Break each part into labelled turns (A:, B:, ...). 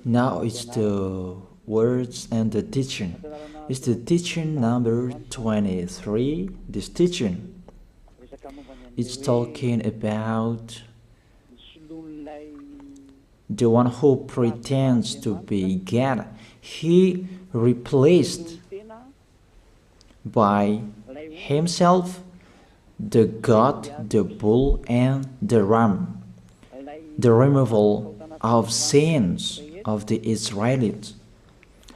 A: Now it's the words and the teaching. It's the teaching number 23. This teaching is talking about the one who pretends to be God. He replaced by himself the goat, the bull, and the ram. The removal of sins of the Israelites.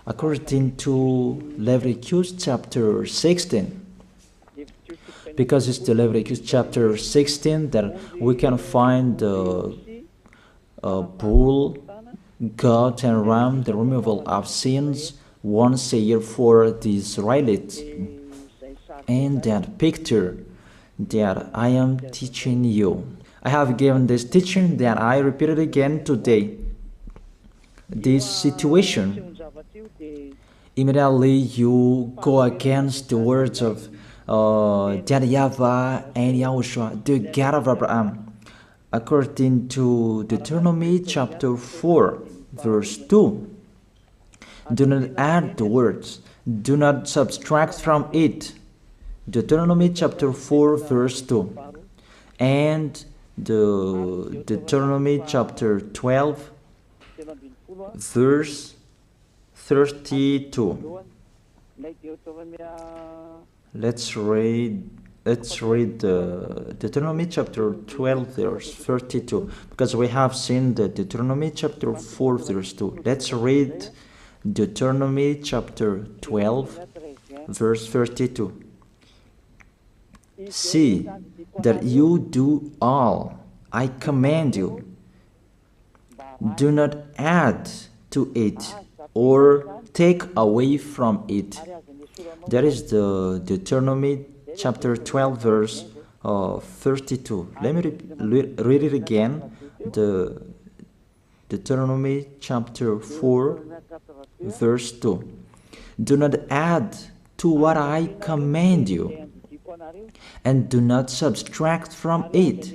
A: According to Leviticus chapter 16. Because it's the Leviticus chapter 16 that we can find the bull, goat, and ram, the removal of sins once a year for the Israelites. And that picture that I am teaching you. I have given this teaching that I repeated again today. This situation, immediately you go against the words of that YAHVAH and YAHOSHUAH, the God of Abraham. According to Deuteronomy chapter 4, verse 2. Do not add the words, do not subtract from it. Deuteronomy chapter 4, verse 2. And the Deuteronomy chapter 12, verse 32. Let's read the Deuteronomy chapter 12, verse 32, because we have seen the Deuteronomy chapter 4, verse 2. Let's read Deuteronomy chapter 12, verse 32. See that you do all I command you. Do not add to it or take away from it. That is the Deuteronomy chapter 12, verse 32. Let me read it again. The Deuteronomy chapter 4, verse 2. Do not add to what I command you, and do not subtract from it,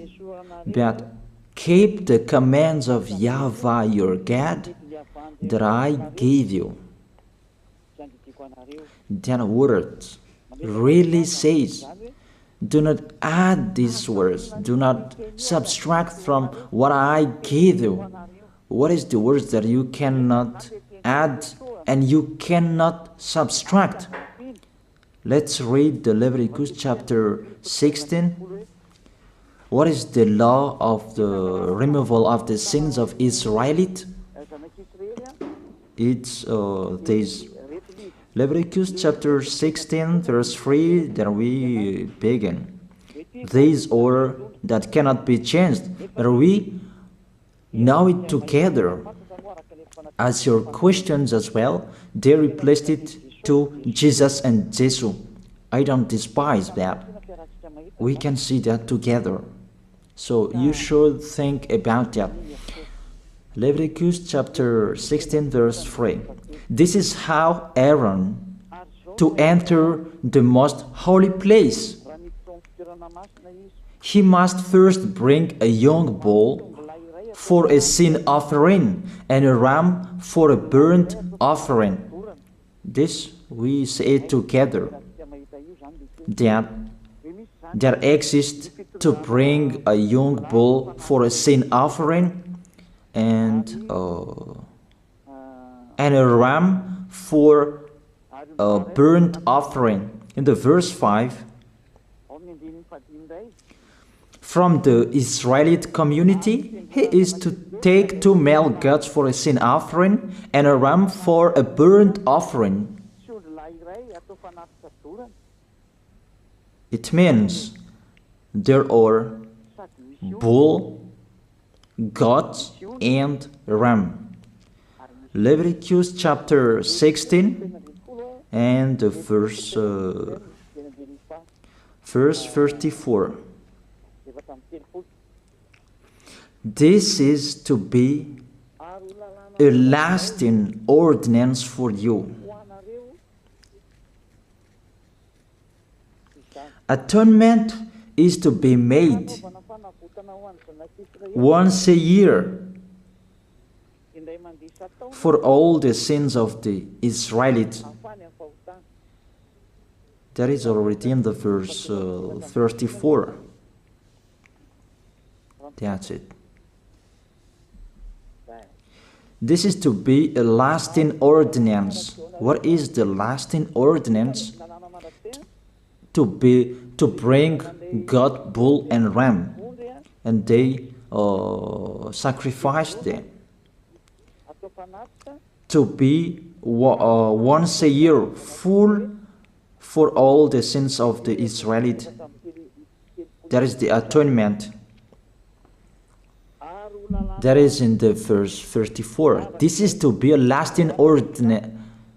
A: but keep the commands of YAHVAH your God that I gave you. That word really says, do not add these words, do not subtract from what I gave you. What is the words that you cannot add and you cannot subtract? Let's read the Leviticus chapter 16. What is the law of the removal of the sins of Israelite? It's this Leviticus chapter 16, verse 3, that we begin. These or that cannot be changed, but we know it together. As your questions as well, they replaced it to Jesus and Jesus. I don't despise that. We can see that together. So you should think about that. Leviticus chapter 16, verse 3. This is how Aaron to enter the most holy place. He must first bring a young bull for a sin offering and a ram for a burnt offering. This we say together, that there exists to bring a young bull for a sin offering and a ram for a burnt offering. In the verse 5, from the Israelite community, he is to take 2 male goats for a sin offering and a ram for a burnt offering. It means there are bull, goat, and ram. Leviticus chapter 16 and the verse 34. This is to be a lasting ordinance for you. Atonement is to be made once a year for all the sins of the Israelites. That is already in the verse 34. That's it. This is to be a lasting ordinance. What is the lasting ordinance? To bring God, bull and ram, and they sacrificed them. To be once a year full for all the sins of the Israelites. That is the atonement. That is in the verse 34. This is to be a lasting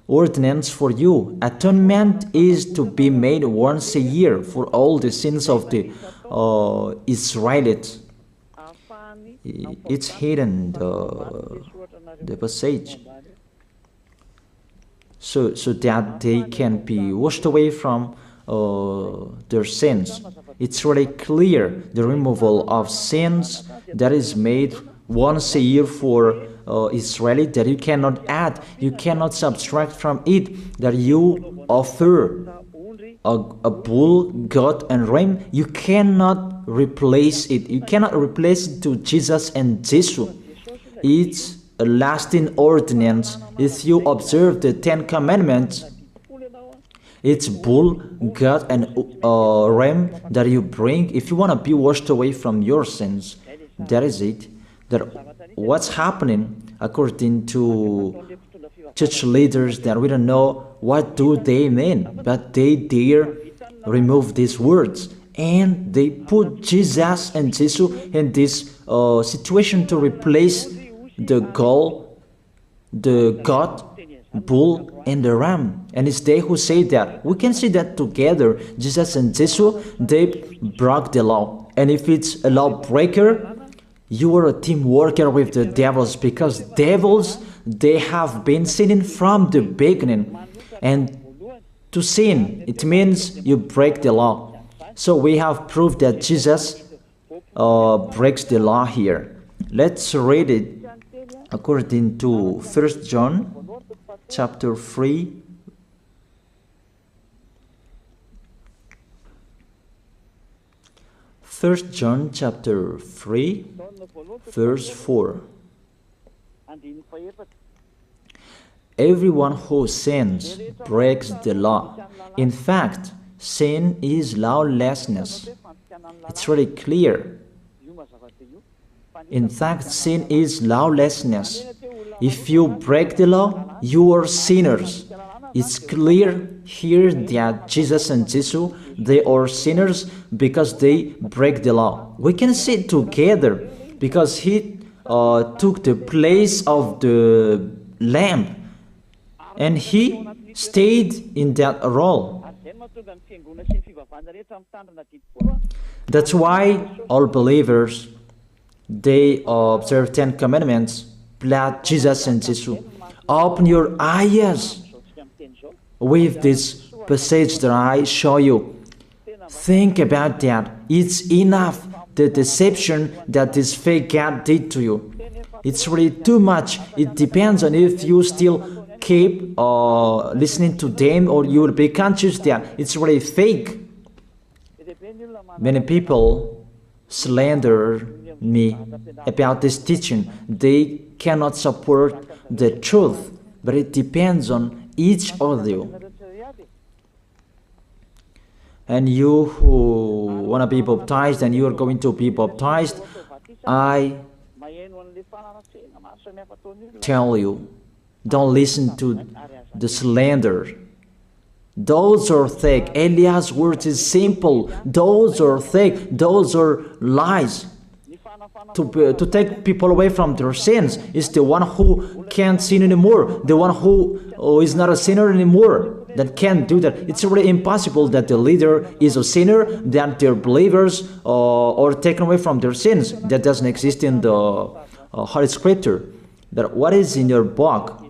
A: ordinance for you. Atonement is to be made once a year for all the sins of the Israelites. It's hidden, the passage. So that they can be washed away from their sins. It's really clear, the removal of sins that is made once a year for Israeli, that you cannot add, you cannot subtract from it, that you offer a bull, goat and ram, you cannot replace it. You cannot replace it to Jesus and Jesus. It's a lasting ordinance. If you observe the 10 Commandments, it's bull, goat and ram that you bring if you want to be washed away from your sins. That is it. That what's happening according to church leaders, that we don't know what do they mean, but they dare remove these words and they put Jesus and Jesus in this situation to replace the God, bull and the ram. And it's they who say that. We can see that together, Jesus and Jesus, they broke the law. And if it's a lawbreaker, you are a team worker with the devils, because devils, they have been sinning from the beginning. And to sin, it means you break the law. So we have proof that Jesus breaks the law here. Let's read it according to 1 John chapter 3. First John chapter 3, verse 4. Everyone who sins breaks the law. In fact, sin is lawlessness. It's really clear. In fact, sin is lawlessness. If you break the law, you are sinners. It's clear here that Jesus and Jesus, they are sinners because they break the law. We can see it together because he took the place of the lamb and he stayed in that role. That's why all believers, they observe 10 commandments, blood, Jesus and Jesus. Open your eyes with this passage that I show you. Think about that. It's enough, the deception that this fake God did to you. It's really too much. It depends on if you still keep listening to them, or you will be conscious that it's really fake. Many people slander me about this teaching. They cannot support the truth, but it depends on each of you. And you who want to be baptized and you are going to be baptized, I tell you, don't listen to the slander. Those are fake. Eliah's words is simple. Those are fake. Those are lies. To take people away from their sins is the one who can't sin anymore. The one who is not a sinner anymore, that can't do that. It's really impossible that the leader is a sinner, that their believers are taken away from their sins. That doesn't exist in the Holy Scripture. That what is in your book?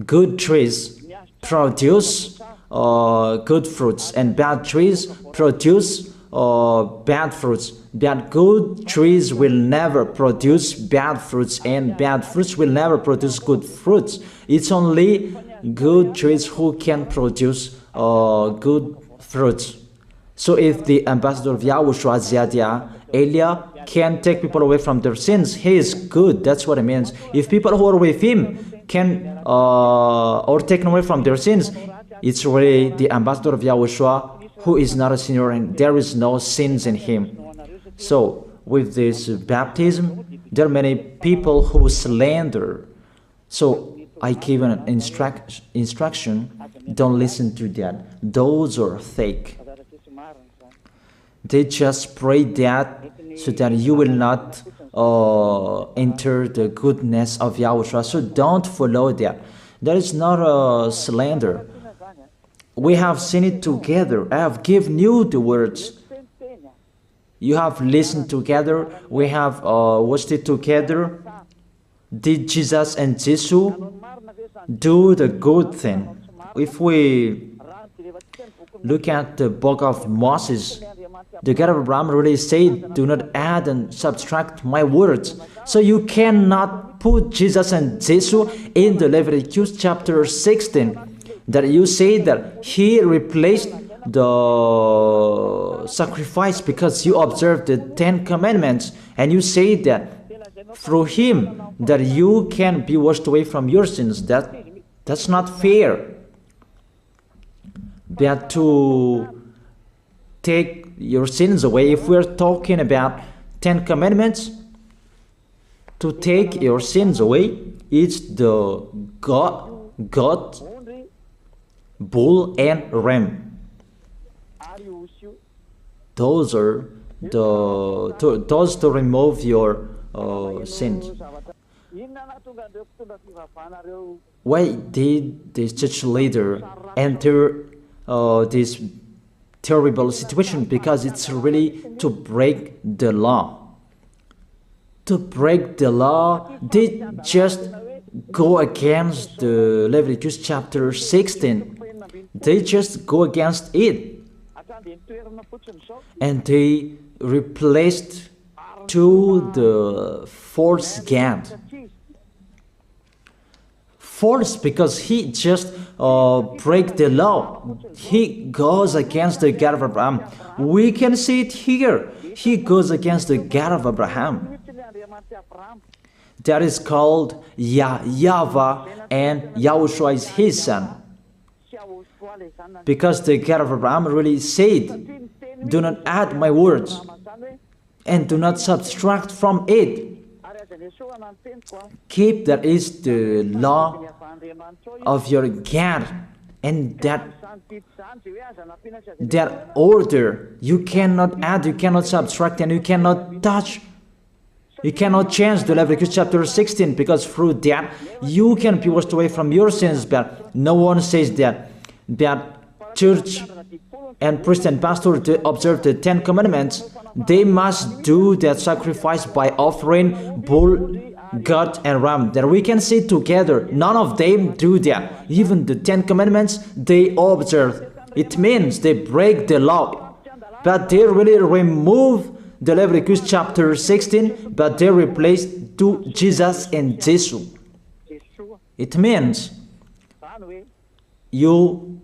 A: Good trees produce good fruits, and bad trees produce bad fruits. That good trees will never produce bad fruits, and bad fruits will never produce good fruits. It's only good trees who can produce good fruits. So if the ambassador of Yahushua, Ziyadiyah, Elia, can take people away from their sins, he is good. That's what it means. If people who are with him can or taken away from their sins, it's really the ambassador of Yahushua who is not a sinner, and there is no sins in him. So with this baptism, there are many people who slander. So I give an instruction, don't listen to that. Those are fake. They just pray that so that you will not enter the goodness of Yahushua. So don't follow that. That is not a slander. We have seen it together. I have given you the words. You have listened together. We have watched it together. Did Jesus and Jesus do the good thing? If we look at the book of Moses, the God of Abraham really said, do not add and subtract my words. So you cannot put Jesus and Jesus in the Leviticus chapter 16. That you say that he replaced the sacrifice because you observed the 10 commandments, and you say that through him that you can be washed away from your sins. That's not fair. That to take your sins away, if we're talking about 10 commandments, to take your sins away, it's the goat, bull, and ram. Those are those to remove your sins. Why did this church leader enter this terrible situation? Because it's really to break the law. To break the law, they just go against the Leviticus chapter 16. They just go against it. And they replaced to the false God. False because he just break the law. He goes against the God of Abraham. We can see it here. He goes against the God of Abraham. That is called YAHVAH, and YAHOSHUAH is his son. Because the God of Abraham really said, do not add my words and do not subtract from it. Keep, that is the law of your God, and that order. You cannot add, you cannot subtract, and you cannot touch. You cannot change the Leviticus chapter 16, because through that you can be washed away from your sins. But no one says that church and priest and pastor to observe the 10 commandments, they must do that sacrifice by offering bull, goat, and ram. That we can see together. None of them do that. Even the 10 commandments they observe. It means they break the law, but they really remove the Leviticus chapter 16, but they replace to Jesus and Jesus. It means you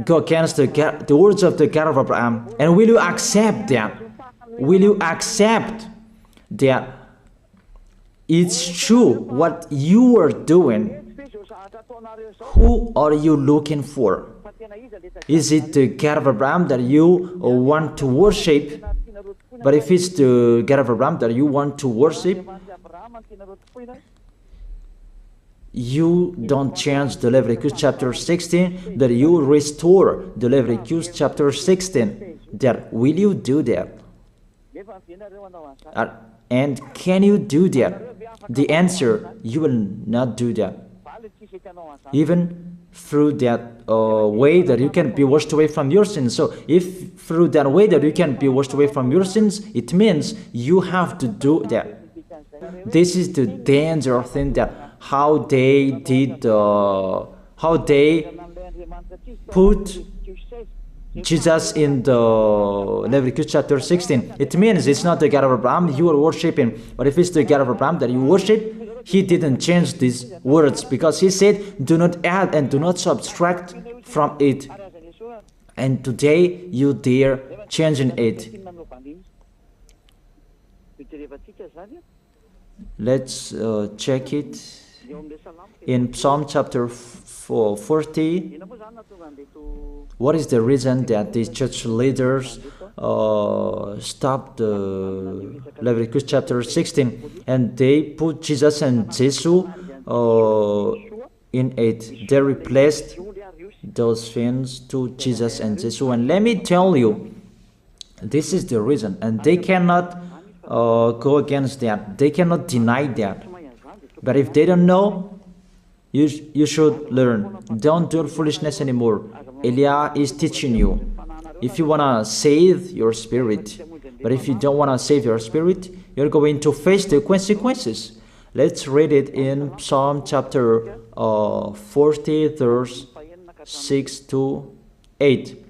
A: go against the words of the God of Abraham. And will you accept that? Will you accept that it's true what you are doing? Who are you looking for? Is it the God of Abraham that you want to worship? But if it's the God of Abraham that you want to worship, you don't change the Leviticus chapter 16, that you restore the Leviticus chapter 16. That will you do that? And can you do that? The answer, you will not do that. Even through that way that you can be washed away from your sins. So if through that way that you can be washed away from your sins, it means you have to do that. This is the danger thing, that how they did, how they put Jesus in the Leviticus chapter 16. It means it's not the God of Abraham you are worshiping, but if it's the God of Abraham that you worship, he didn't change these words, because he said, do not add and do not subtract from it. And today you dare changing it. Let's check it in Psalm chapter 40. What is the reason that these church leaders stopped the Leviticus chapter 16 and they put Jesus and Jesus in it? They replaced those things to Jesus and Jesus. And let me tell you, this is the reason, and they cannot go against that. They cannot deny that. But if they don't know, you should learn. Don't do foolishness anymore. Elia is teaching you. If you want to save your spirit, but if you don't want to save your spirit, you're going to face the consequences. Let's read it in Psalm chapter 40, verse 6 to 8.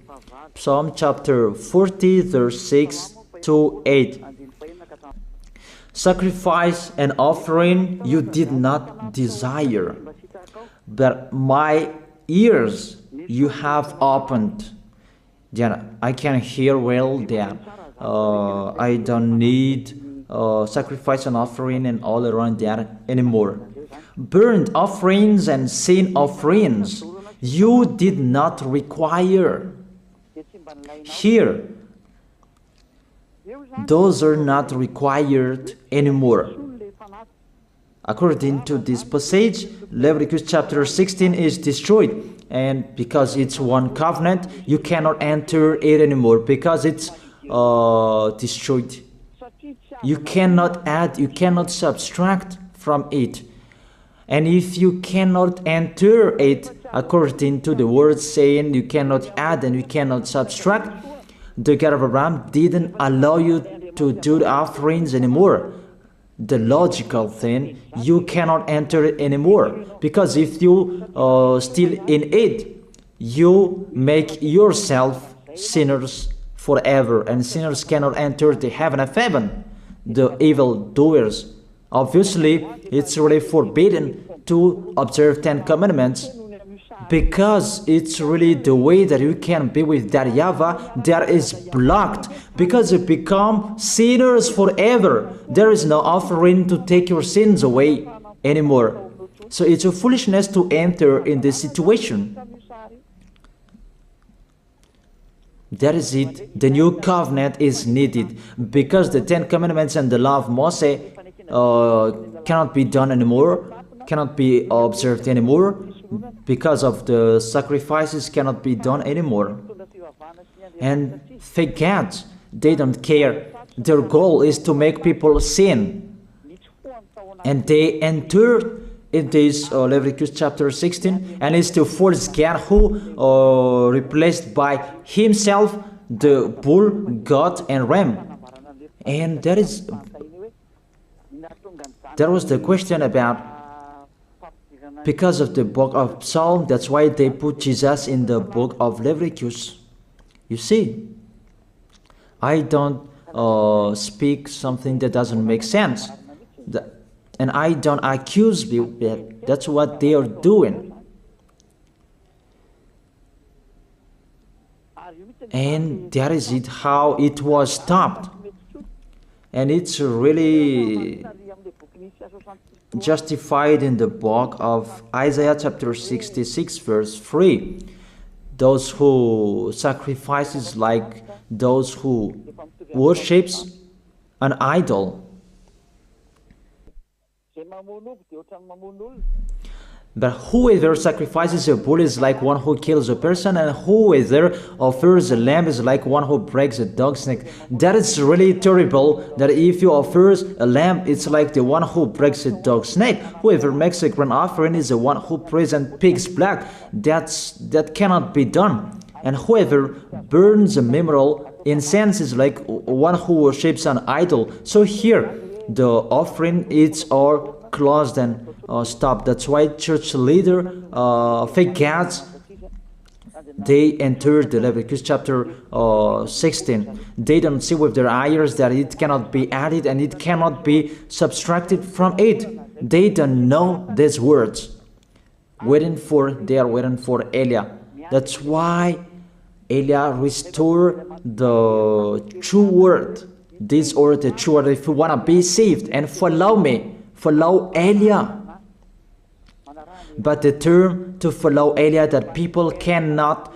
A: Psalm chapter 40, verse 6 to 8. Sacrifice and offering you did not desire, but my ears you have opened. Then I can hear well that I don't need sacrifice and offering and all around that anymore. Burnt offerings and sin offerings you did not require. Here, those are not required anymore. According to this passage, Leviticus chapter 16 is destroyed, and because it's one covenant, you cannot enter it anymore because it's destroyed. You cannot add, you cannot subtract from it. And if you cannot enter it according to the word saying you cannot add and you cannot subtract, the God of Abraham didn't allow you to do the offerings anymore. The logical thing, you cannot enter it anymore, because if you still in it, you make yourself sinners forever, and sinners cannot enter the heaven of heaven, the evil doers. Obviously, it's really forbidden to observe 10 commandments, because it's really the way that you can be with that YAHVAH that is blocked, because you become sinners forever. There is no offering to take your sins away anymore. So it's a foolishness to enter in this situation. That is it. The new covenant is needed, because the 10 commandments and the law of Moses cannot be done anymore, cannot be observed anymore, because of the sacrifices cannot be done anymore. And fake gods, they don't care. Their goal is to make people sin. And they enter in this Leviticus chapter 16, and it's to force God who replaced by himself the bull, goat, and ram. And there was the question about, because of the book of Psalm, that's why they put Jesus in the book of Leviticus. You see, I don't speak something that doesn't make sense. And I don't accuse people. That's what they are doing. And that is it, how it was stopped. And it's really justified in the book of Isaiah chapter 66 verse 3. Those who sacrifices like those who worships an idol. But whoever sacrifices a bull is like one who kills a person, and whoever offers a lamb is like one who breaks a dog's neck. That is really terrible, that if you offer a lamb, it's like the one who breaks a dog's neck. Whoever makes a grain offering is the one who prays and pig's blood. That cannot be done. And whoever burns a memorial incense is like one who worships an idol. So here, the offering is all closed and stopped. That's why church leader, fake gods, they entered the Leviticus chapter 16. They don't see with their eyes that it cannot be added and it cannot be subtracted from it. They don't know these words. They are waiting for Eliah. That's why Eliah restored the true word. This word, the true word. If you want to be saved and follow me, follow Eliah. But the term to follow Eliah that people cannot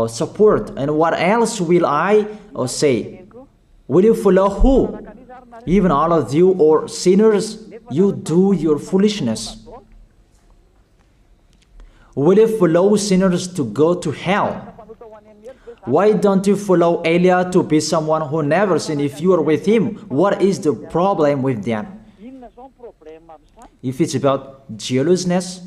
A: support. And what else will I say? Will you follow who? Even all of you or sinners, you do your foolishness. Will you follow sinners to go to hell? Why don't you follow Eliah to be someone who never sinned if you are with him? What is the problem with that? If it's about jealousness,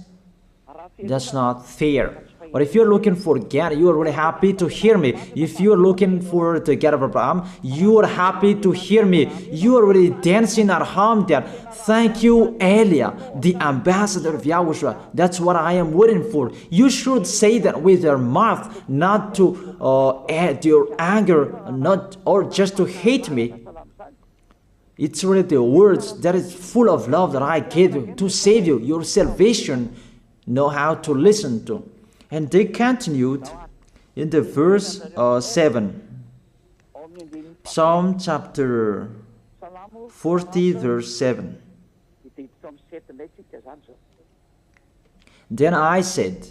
A: that's not fair. But if you're looking for God, you are really happy to hear me. If you're looking for the God of Abraham, you are happy to hear me. You are really dancing at home there. Thank you, Eliah, the ambassador of Yahushua. That's what I am waiting for. You should say that with your mouth, not to add your anger, not or just to hate me. It's really the words that is full of love that I gave you to save you. Your salvation, know how to listen to. And they continued in the verse 7. Psalm chapter 40 verse 7. Then I said,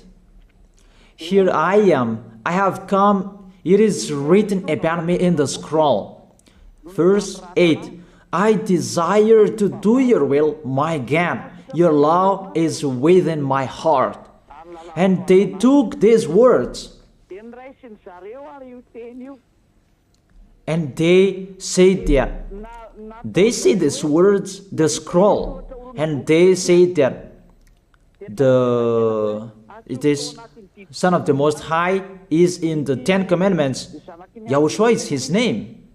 A: here I am, I have come, it is written about me in the scroll. Verse 8. I desire to do your will, my God. Your law is within my heart. And they took these words and they said that they see these words, the scroll, and they say that it is Son of the Most High is in the 10 Commandments. YAHOSHUAH is his name.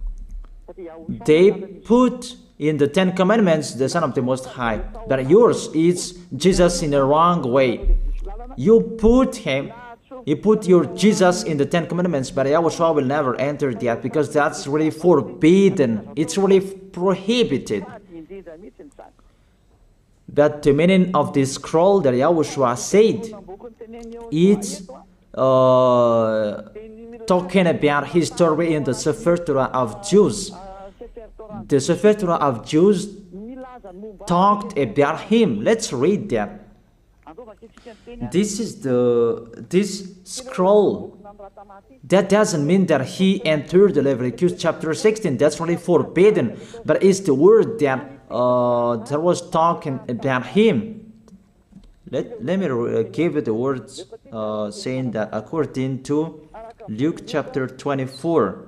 A: They put in the 10 Commandments the Son of the Most High, but yours is Jesus in the wrong way. You put your Jesus in the 10 Commandments, but YAHOSHUAH will never enter that because that's really forbidden. It's really prohibited. But the meaning of this scroll that YAHOSHUAH said, it's talking about his story in the Sefer Torah of Jews. The Sefer Torah of Jews talked about him. Let's read that. This is this scroll. That doesn't mean that he entered the Leviticus chapter 16. That's really forbidden. But it's the word that was talking about him. Let me give you the words saying that according to Luke chapter 24.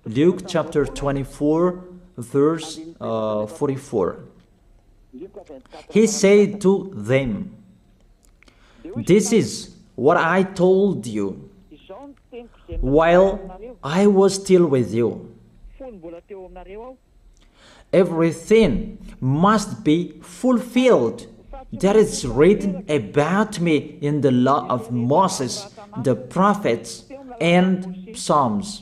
A: Luke chapter 24 verse 44. He said to them, this is what I told you while I was still with you. Everything must be fulfilled that is written about me in the law of Moses, the prophets, and Psalms.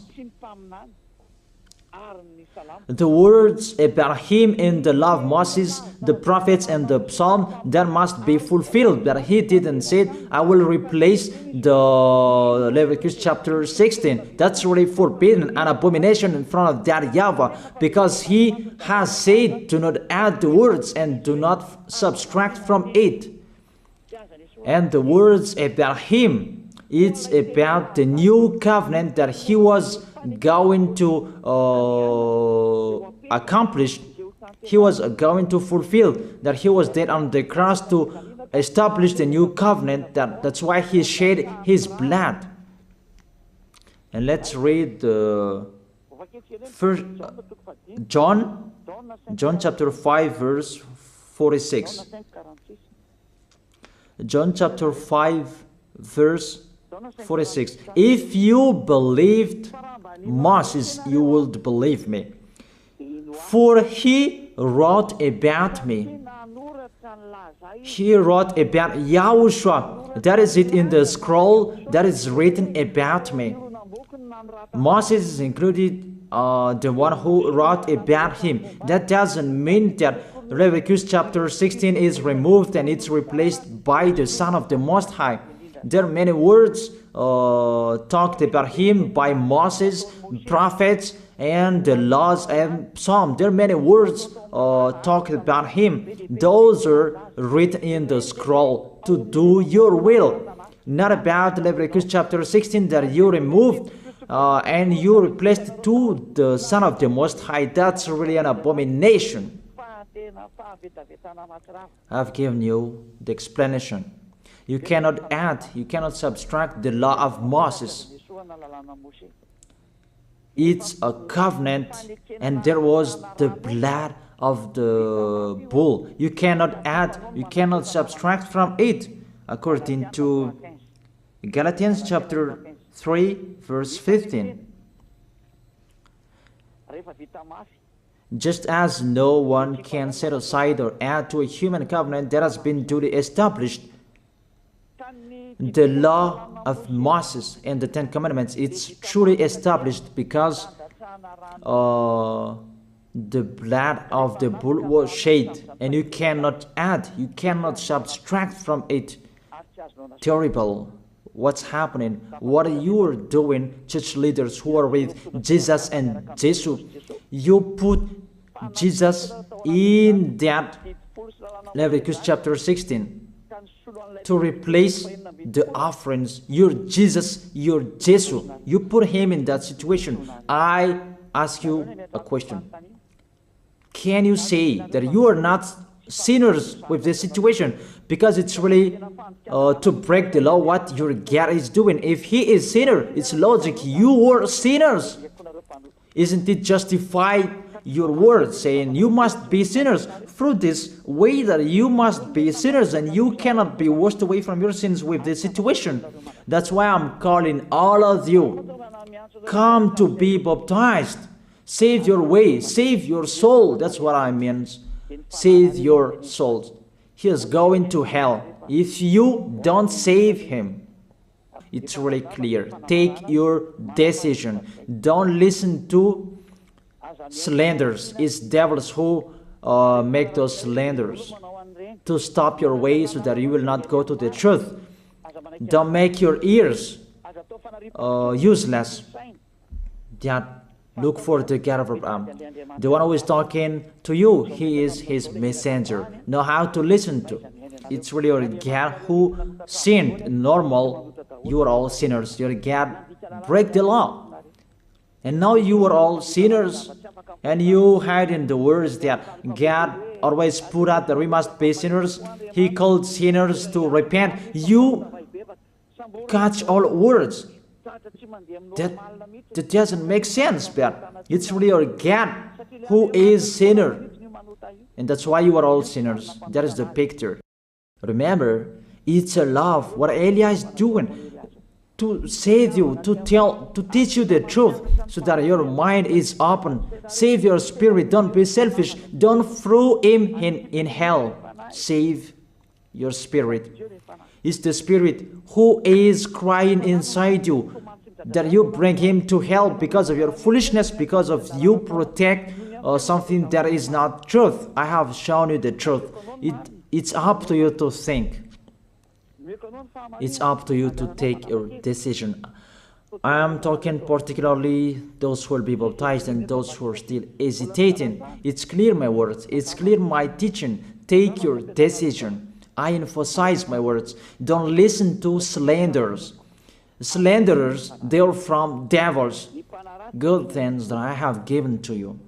A: The words about him in the law of Moses, the prophets, and the psalm, that must be fulfilled. But he didn't say, I will replace the Leviticus chapter 16. That's really forbidden, an abomination in front of that YAHVAH, because he has said, do not add the words and do not subtract from it. And the words about him, it's about the new covenant that he was going to accomplish. He was going to fulfill, that he was dead on the cross to establish the new covenant. That's why he shed his blood. And let's read first John chapter 5 verse 46. John chapter 5 verse 46. If you believed Moses, you would believe me, for he wrote about me. He wrote about YAHOSHUAH. That is it in the scroll that is written about me. Moses is included, the one who wrote about him. That doesn't mean that Leviticus chapter 16 is removed and it's replaced by the Son of the Most High. There are many words talked about him by Moses, prophets, and the laws and Psalm. There are many words talked about him. Those are written in the scroll to do your will. Not about Leviticus chapter 16 that you removed and you replaced to the Son of the Most High. That's really an abomination. I've given you the explanation. You cannot add, you cannot subtract the law of Moses. It's a covenant, and there was the blood of the bull. You cannot add, you cannot subtract from it, according to Galatians chapter 3, verse 15. Just as no one can set aside or add to a human covenant that has been duly established, the law of Moses and the Ten Commandments, it's truly established because the blood of the bull was shed, and you cannot add, you cannot subtract from it. Terrible. What's happening? What you are doing, church leaders who are with Jesus and Jesus? You put Jesus in that Leviticus chapter 16 to replace the offerings. Your Jesus, your Jesus. You put him in that situation. I ask you a question. Can you say that you are not sinners with this situation? Because it's really to break the law what your God is doing. If he is sinner, it's logic. You are sinners. Isn't it justify your word saying you must be sinners? Through this way that you must be sinners and you cannot be washed away from your sins with this situation. That's why I'm calling all of you. Come to be baptized. Save your way. Save your soul. That's what I mean. Save your souls. He is going to hell if you don't save him. It's really clear. Take your decision. Don't listen to slanders. It's devils who make those slanders to stop your way so that you will not go to the truth. Don't make your ears useless. Look for the God of Abraham. The one who is talking to you, he is his messenger. Know how to listen to. It's really your God who sinned. Normal, you are all sinners. Your God break the law. And now you are all sinners. And you hide in the words that God always put out that we must be sinners. He called sinners to repent. You catch all words. That doesn't make sense, but it's really your God who is sinner. And that's why you are all sinners. That is the picture. Remember, it's a love. What Elia is doing to save you, to teach you the truth so that your mind is open. Save your spirit. Don't be selfish. Don't throw him in hell. Save your spirit. It's the spirit who is crying inside you that you bring him to hell because of your foolishness, because of you protect something that is not truth. I have shown you the truth. It's up to you to think. It's up to you to take your decision. I am talking particularly those who will be baptized and those who are still hesitating. It's clear my words. It's clear my teaching. Take your decision. I emphasize my words. Don't listen to slanders. Slanderers, they are from devils. Good things that I have given to you.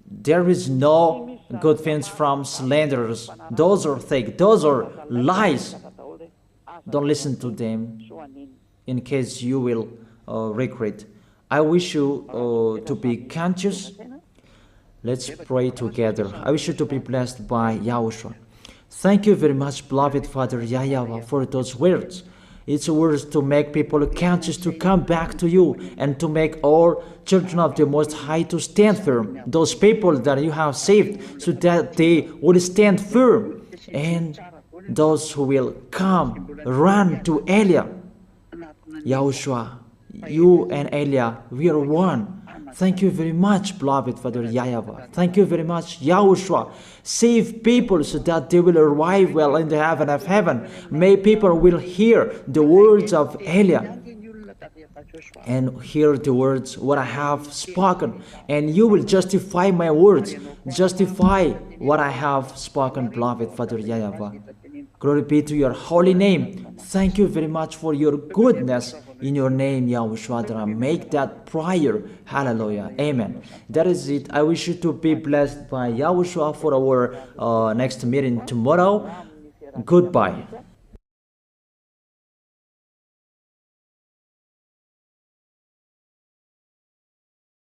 A: There is no good things from slanderers. Those are fake. Those are lies. Don't listen to them in case you will regret. I wish you to be conscious. Let's pray together. I wish you to be blessed by YAHOSHUAH. Thank you very much, beloved Father YAHVAH, for those words. It's words to make people conscious to come back to you, and to make all children of the Most High to stand firm. Those people that you have saved, so that they will stand firm. And those who will come, run to Elia. Yahushua, you and Elia, we are one. Thank you very much, beloved Father YAHVAH. Thank you very much, Yahushua. Save people so that they will arrive well in the heaven of heaven. May people will hear the words of Elia and hear the words what I have spoken, and you will justify my words, justify what I have spoken, beloved Father YAHVAH. Glory be to your holy name. Thank you very much for your goodness. In your name, Yahushua, that I make that prayer. Hallelujah. Amen. That is it. I wish you to be blessed by Yahushua for our next meeting tomorrow. Goodbye.